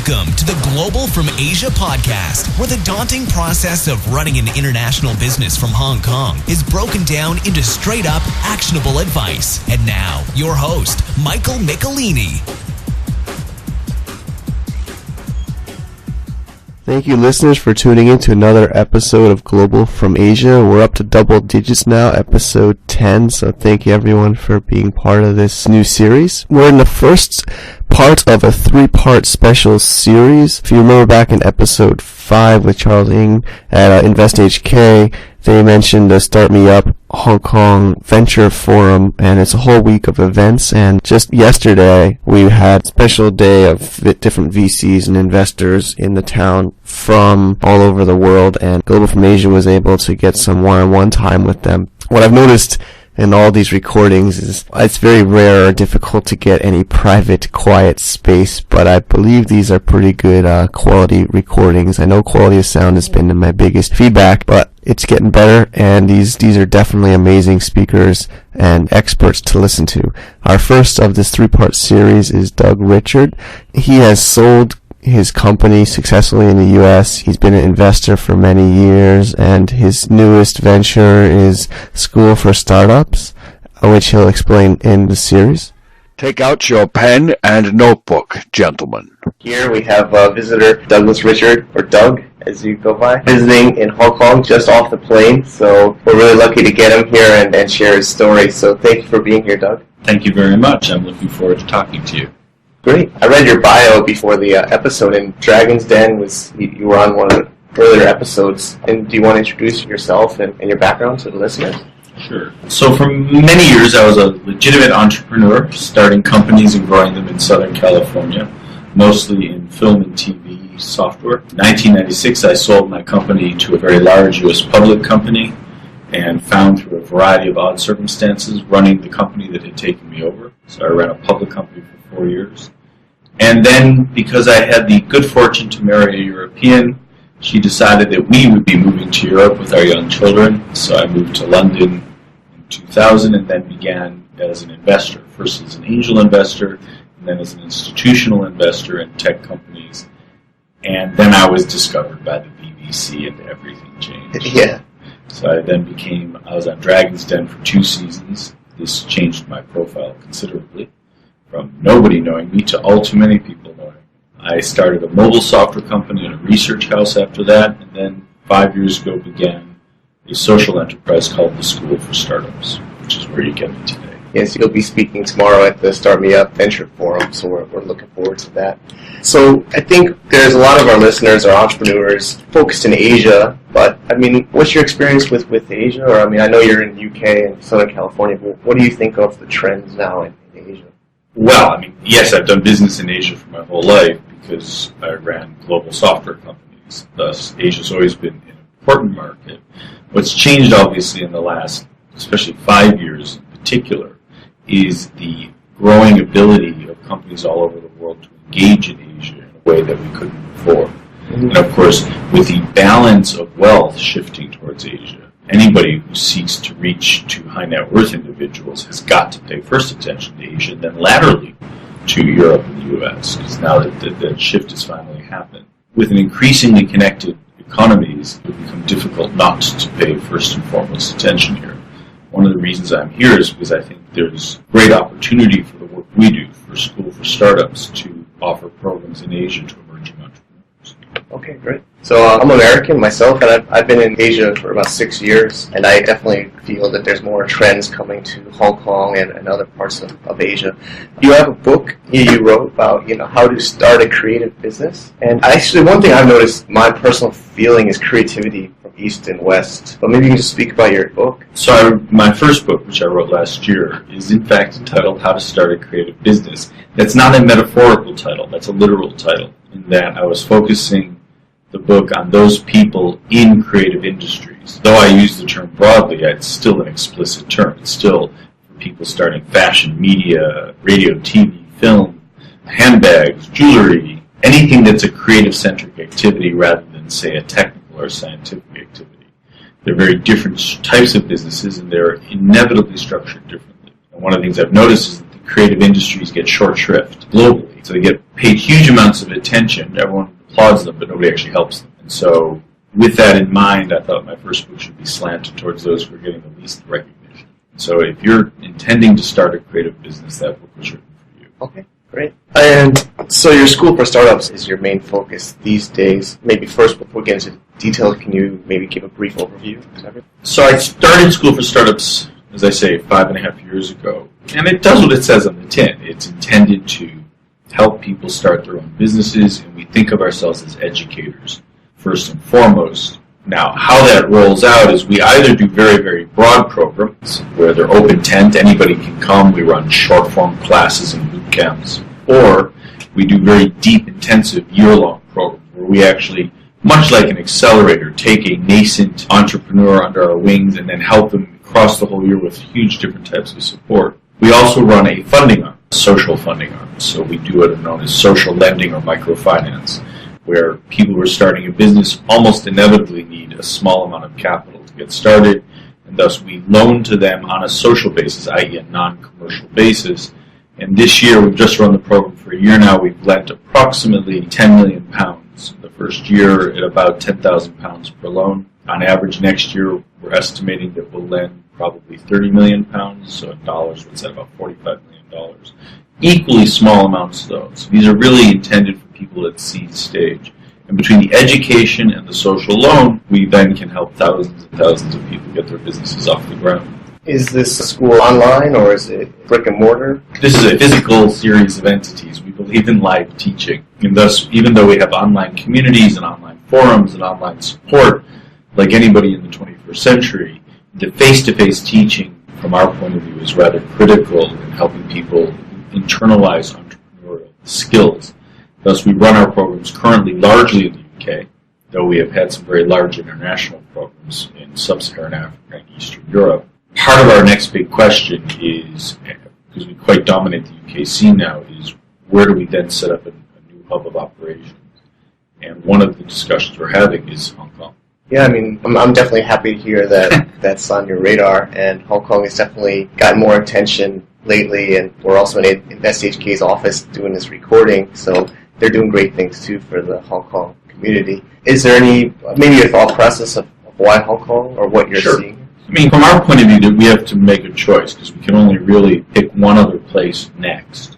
Welcome to the Global from Asia podcast, where the daunting process of running an international business from Hong Kong is broken down into straight-up, actionable advice. And now, your host, Michael Michelini. Thank you, listeners, for tuning in to another episode of Global from Asia. We're up to double digits now, episode 10, so thank you, everyone, for being part of this new series. We're in the first part of a three-part special series. If you remember back in episode 5 with Charles Ng at StartMeUp.Hk, they mentioned the StartMeUp.Hk Venture Forum, and it's a whole week of events. And just yesterday, we had a special day of different VCs and investors in the town from all over the world, and Global from Asia was able to get some one-on-one time with them. What I've noticed in all these recordings is it's very rare or difficult to get any private, quiet space, but I believe these are pretty good quality recordings. I know quality of sound has been my biggest feedback, but it's getting better, and these are definitely amazing speakers and experts to listen to. Our first of this three-part series is Doug Richard. He has sold his company successfully in the U.S. He's been an investor for many years, and his newest venture is School for Startups, which he'll explain in the series. Take out your pen and notebook, gentlemen. Here we have visitor Douglas Richard, or Doug, as you go by, visiting in Hong Kong, just off the plane. So we're really lucky to get him here and share his story. So thank you for being here, Doug. Thank you very much. I'm looking forward to talking to you. Great. I read your bio before the episode, and Dragon's Den you were on one of the earlier episodes. And do you want to introduce yourself and your background to the listeners? Sure. So for many years, I was a legitimate entrepreneur, starting companies and growing them in Southern California, mostly in film and TV software. In 1996, I sold my company to a very large U.S. public company and found through a variety of odd circumstances running the company that had taken me over. So I ran a public company for 4 years. And then, because I had the good fortune to marry a European, she decided that we would be moving to Europe with our young children. So I moved to London in 2000 and then began as an investor, first as an angel investor, and then as an institutional investor in tech companies. And then I was discovered by the BBC and everything changed. Yeah. So I was on Dragon's Den for 2 seasons. This changed my profile considerably, from nobody knowing me to all too many people knowing me. I started a mobile software company and a research house after that, and then 5 years ago began a social enterprise called the School for Startups, which is where you get me today. Yes, you'll be speaking tomorrow at the Start Me Up Venture Forum, so we're looking forward to that. So I think there's a lot of our listeners are entrepreneurs focused in Asia, but I mean, what's your experience with Asia? Or I mean, I know you're in UK and Southern California, but what do you think of the trends now in Asia? Well, I mean, yes, I've done business in Asia for my whole life because I ran global software companies. Thus, Asia's always been an important market. What's changed, obviously, in the last, especially 5 years in particular, is the growing ability of companies all over the world to engage in Asia in a way that we couldn't before. Mm-hmm. And of course, with the balance of wealth shifting towards Asia, anybody who seeks to reach to high net worth individuals has got to pay first attention to Asia, then laterally to Europe and the US, because now that shift has finally happened. With an increasingly connected economies, it will become difficult not to pay first and foremost attention here. One of the reasons I'm here is because I think there's great opportunity for the work we do for School for Startups to offer programs in Asia to emerging entrepreneurs. Okay, great. So I'm American myself, and I've been in Asia for about 6 years, and I definitely feel that there's more trends coming to Hong Kong and other parts of Asia. You have a book you wrote about, how to start a creative business. And actually, one thing I've noticed, my personal feeling is creativity from East and West. But maybe you can just speak about your book. So my first book, which I wrote last year, is in fact entitled How to Start a Creative Business. That's not a metaphorical title, that's a literal title, in that I was focusing the book on those people in creative industries. Though I use the term broadly, it's still an explicit term. It's still for people starting fashion, media, radio, TV, film, handbags, jewelry, anything that's a creative-centric activity rather than, say, a technical or scientific activity. They're very different types of businesses, and they're inevitably structured differently. And one of the things I've noticed is that the creative industries get short shrift globally. So they get paid huge amounts of attention. Everyone applauds them, but nobody actually helps them. And so with that in mind, I thought my first book should be slanted towards those who are getting the least recognition. So if you're intending to start a creative business, that book was written for you. Okay, great. And so your School for Startups is your main focus these days. Maybe first, before we get into details, can you maybe give a brief overview? So I started School for Startups, as I say, 5.5 years ago. And it does what it says on the tin. It's intended to help people start their own businesses, and we think of ourselves as educators, first and foremost. Now, how that rolls out is we either do very, very broad programs where they're open tent, anybody can come, we run short-form classes and boot camps, or we do very deep, intensive, year-long programs where we actually, much like an accelerator, take a nascent entrepreneur under our wings and then help them across the whole year with huge different types of support. We also run a funding arm, social funding arm, so we do what are known as social lending or microfinance, where people who are starting a business almost inevitably need a small amount of capital to get started, and thus we loan to them on a social basis, i.e. a non-commercial basis. And this year, we've just run the program for a year now, we've lent approximately £10 million the first year at about £10,000 per loan. On average next year, we're estimating that we'll lend probably £30 million, so in dollars, what's that, about $45 million. Equally small amounts of those. These are really intended for people at seed stage. And between the education and the social loan, we then can help thousands and thousands of people get their businesses off the ground. Is this school online or is it brick and mortar? This is a physical series of entities. We believe in live teaching. And thus, even though we have online communities and online forums and online support, like anybody in the 21st century, the face-to-face teaching, from our point of view, is rather critical in helping people internalize entrepreneurial skills. Thus, we run our programs currently largely in the UK, though we have had some very large international programs in sub-Saharan Africa and Eastern Europe. Part of our next big question is, because we quite dominate the UK scene now, is where do we then set up a new hub of operations? And one of the discussions we're having is Hong Kong. Yeah, I mean, I'm definitely happy to hear that that's on your radar, and Hong Kong has definitely gotten more attention lately, and we're also in StartMeUp.Hk's office doing this recording, so they're doing great things too for the Hong Kong community. Is there any, maybe a thought process of why Hong Kong, or what you're seeing? I mean, from our point of view, we have to make a choice, because we can only really pick one other place next,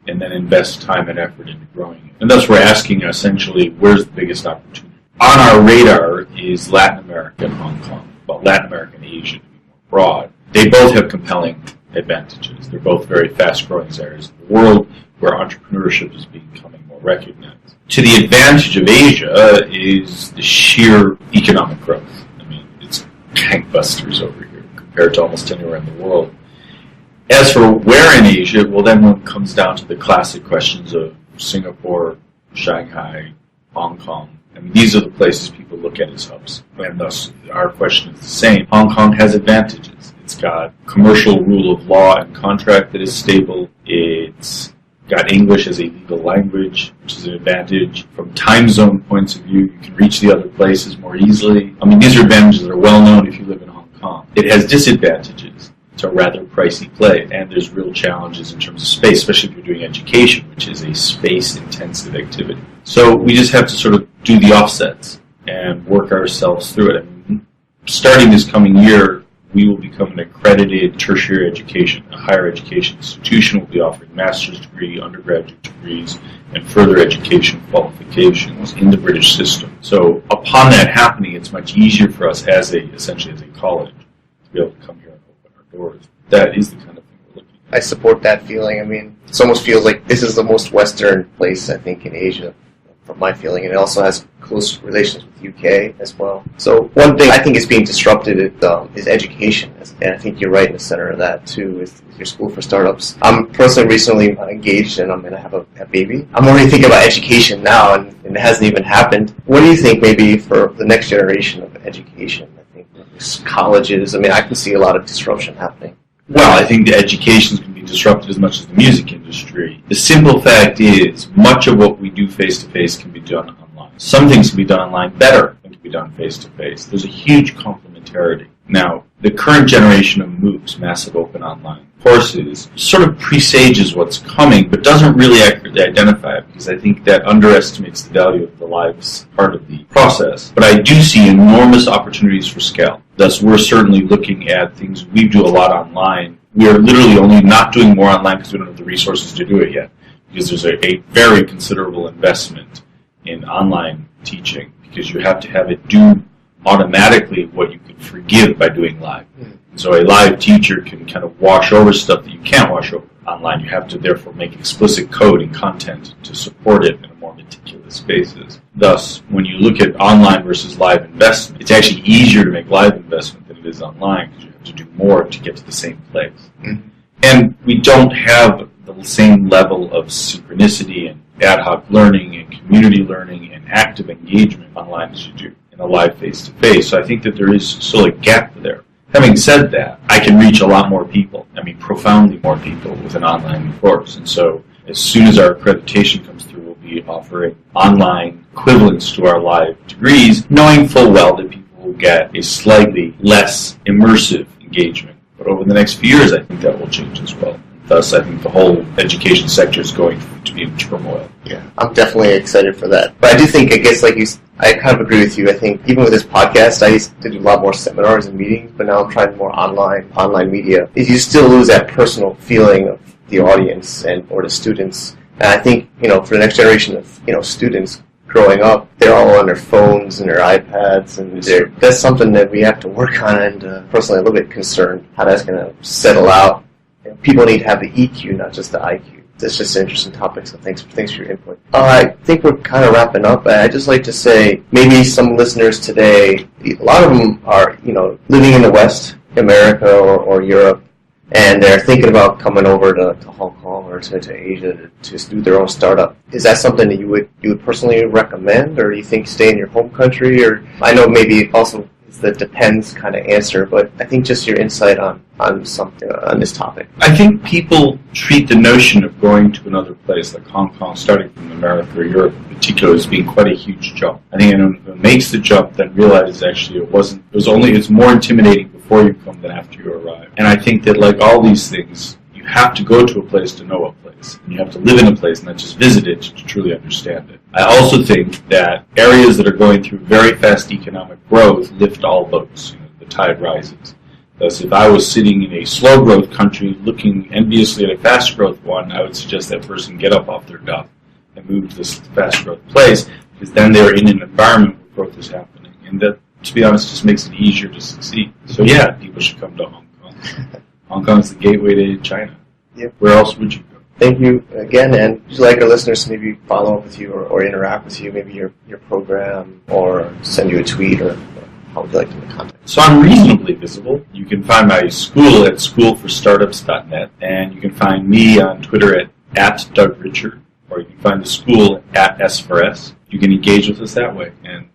and then invest time and effort into growing it. And thus we're asking essentially, where's the biggest opportunity? On our radar is Latin America and Hong Kong. Well, Latin America and Asia, to be more broad. They both have compelling advantages. They're both very fast-growing areas of the world where entrepreneurship is becoming more recognized. To the advantage of Asia is the sheer economic growth. I mean, it's gangbusters over here compared to almost anywhere in the world. As for where in Asia, well, then one comes down to the classic questions of Singapore, Shanghai, Hong Kong. I mean, these are the places people look at as hubs, and thus our question is the same. Hong Kong has advantages. It's got commercial rule of law and contract that is stable. It's got English as a legal language, which is an advantage. From time zone points of view, you can reach the other places more easily. I mean, these are advantages that are well known if you live in Hong Kong. It has disadvantages. It's a rather pricey play, and there's real challenges in terms of space, especially if you're doing education, which is a space-intensive activity. So we just have to sort of do the offsets and work ourselves through it. I mean, starting this coming year, we will become an accredited tertiary education, a higher education institution. We'll be offering master's degree, undergraduate degrees, and further education qualifications in the British system. So upon that happening, it's much easier for us essentially as a college to be able to come here and open our doors. That is the kind of thing we're looking at. I support that feeling. I mean, it almost feels like this is the most Western place, I think, in Asia, from my feeling, and it also has close relations with UK as well. So one thing I think is being disrupted is education, and I think you're right in the center of that too, is your School for Startups. I'm personally recently engaged, and I'm going to have a baby. I'm already thinking about education now, and it hasn't even happened. What do you think maybe for the next generation of education? I think colleges, I mean, I can see a lot of disruption happening. Well, I think the education can be disrupted as much as the music industry. The simple fact is, much of what we do face-to-face can be done online. Some things can be done online better than can be done face-to-face. There's a huge complementarity. Now, the current generation of MOOCs, Massive Open Online courses sort of presages what's coming, but doesn't really accurately identify it, because I think that underestimates the value of the lives part of the process. But I do see enormous opportunities for scale. Thus, we're certainly looking at things. We do a lot online. We are literally only not doing more online because we don't have the resources to do it yet, because there's a very considerable investment in online teaching, because you have to have it do automatically what you could forgive by doing live. So a live teacher can kind of wash over stuff that you can't wash over online. You have to therefore make explicit code and content to support it in a more meticulous basis. Thus, when you look at online versus live investment, it's actually easier to make live investment than it is online, because you have to do more to get to the same place. And we don't have the same level of synchronicity and ad hoc learning and community learning and active engagement online as you do in a live face-to-face. So I think that there is still a gap there. Having said that, I can reach a lot more people, profoundly more people with an online course. And so as soon as our accreditation comes through, we'll be offering online equivalents to our live degrees, knowing full well that people will get a slightly less immersive engagement. But over the next few years, I think that will change as well. Thus, I think the whole education sector is going to be in turmoil. Yeah, I'm definitely excited for that. But I do think, I kind of agree with you. I think even with this podcast, I used to do a lot more seminars and meetings, but now I'm trying more online media. You still lose that personal feeling of the audience or the students. And I think, for the next generation of, students growing up, they're all on their phones and their iPads, and that's something that we have to work on, and personally, a little bit concerned how that's going to settle out. People need to have the EQ, not just the IQ. That's just an interesting topic, so thanks for your input. I think we're kind of wrapping up. I'd just like to say, maybe some listeners today, a lot of them are, living in the West, America or Europe, and they're thinking about coming over to Hong Kong or to Asia to do their own startup. Is that something that you would personally recommend, or do you think stay in your home country? Or I know maybe also the depends kind of answer, but I think just your insight on something on this topic. I think people treat the notion of going to another place like Hong Kong, starting from America or Europe in particular, as being quite a huge jump. I think anyone who makes the jump then realizes actually it's more intimidating before you come than after you arrive. And I think that like all these things, you have to go to a place to know a place. And you have to live in a place, not just visit it, to truly understand it. I also think that areas that are going through very fast economic growth lift all boats. The tide rises. Thus, if I was sitting in a slow growth country looking enviously at a fast growth one, I would suggest that person get up off their duff and move to this fast growth place, because then they're in an environment where growth is happening. And that, to be honest, just makes it easier to succeed. So yeah, people should come to Hong Kong. Hong Kong is the gateway to China. Yep. Where else would you go? Thank you again, and would you like our listeners to maybe follow up with you or interact with you, maybe your program, or send you a tweet, or how would you like them to contact? So I'm reasonably visible. You can find my school at schoolforstartups.net, and you can find me on Twitter at Doug Richard, or you can find the school at S4S. You can engage with us that way, and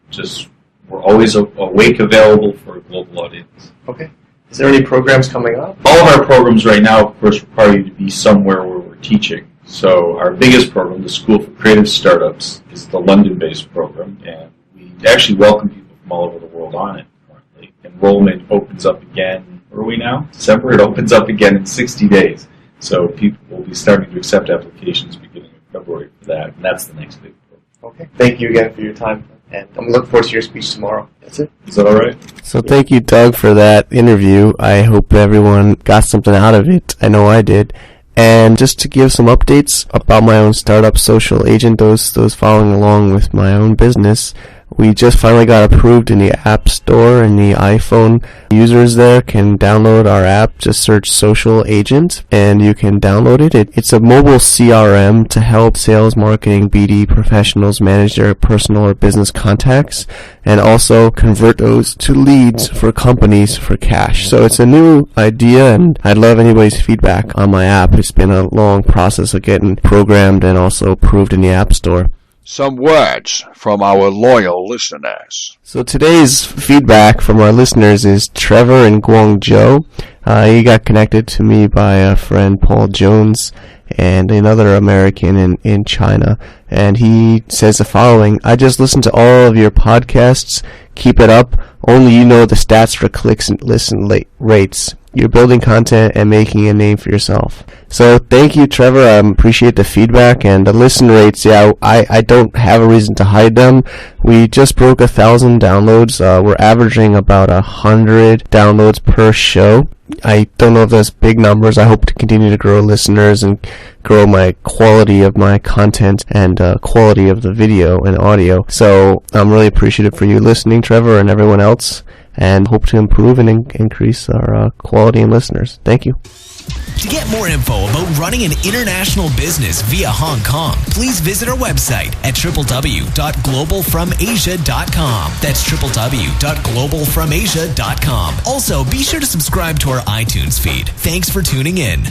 we're always awake, available for a global audience. Okay. Is there any programs coming up? All of our programs right now, of course, require you to be somewhere where we're teaching. So our biggest program, the School for Creative Startups, is the London-based program, and we actually welcome people from all over the world on it currently. Enrollment opens up again, where are we now? December. It opens up again in 60 days. So people will be starting to accept applications beginning of February for that, and that's the next big program. Okay. Thank you again for your time, and I'm looking forward to your speech tomorrow. That's it. Is that all right? So thank you, Doug, for that interview. I hope everyone got something out of it. I know I did. And just to give some updates about my own startup, Social Agent, those following along with my own business, we just finally got approved in the App Store, and the iPhone users there can download our app. Just search Social Agent, and you can download it. It's a mobile CRM to help sales, marketing, BD professionals manage their personal or business contacts, and also convert those to leads for companies for cash. So it's a new idea, and I'd love anybody's feedback on my app. It's been a long process of getting programmed and also approved in the App Store. Some words from our loyal listeners. So today's feedback from our listeners is Trevor in Guangzhou. He got connected to me by a friend, Paul Jones, and another American in China. And he says the following: I just listened to all of your podcasts. Keep it up. Only you know the stats for clicks and listen rates. you're building content and making a name for yourself. So thank you, Trevor. I appreciate the feedback and the listen rates. Yeah, I don't have a reason to hide them. We just broke 1,000 downloads. We're averaging about 100 downloads per show. I don't know if that's big numbers. I hope to continue to grow listeners and grow my quality of my content and quality of the video and audio. So I'm really appreciative for you listening, Trevor, and everyone else, and hope to improve and increase our quality and listeners. Thank you. To get more info about running an international business via Hong Kong, please visit our website at www.globalfromasia.com. That's www.globalfromasia.com. Also, be sure to subscribe to our iTunes feed. Thanks for tuning in.